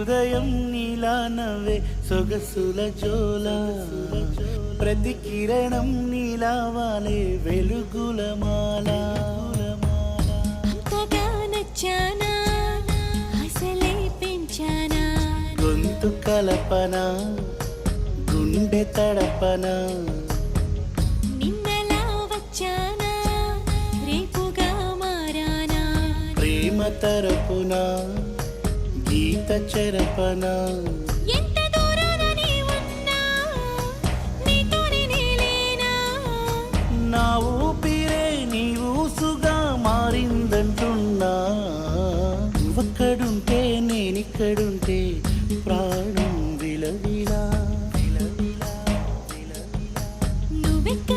ఉదయం నీలా నవ్వే సొగసుల జోల ప్రతి కిరణం నీలా వాలే వెలుగుల మాల అంతగా నచ్చానా అసలే పెంచానా గొంతు కలపన గుండె తడపన నిన్నలా వచ్చానా రేపుగా మారానా ప్రేమ తరపున గీత చెరపన ఎంత దూరాన నీ ఉన్నా నీతోనే నేలేనా నా ఊపిరే నీ ఊసుగా మారిందంటున్నా నువ్వక్కడుంటే నేనిక్కడుంటే ప్రాణం విలవిలా నువ్వెక్కడ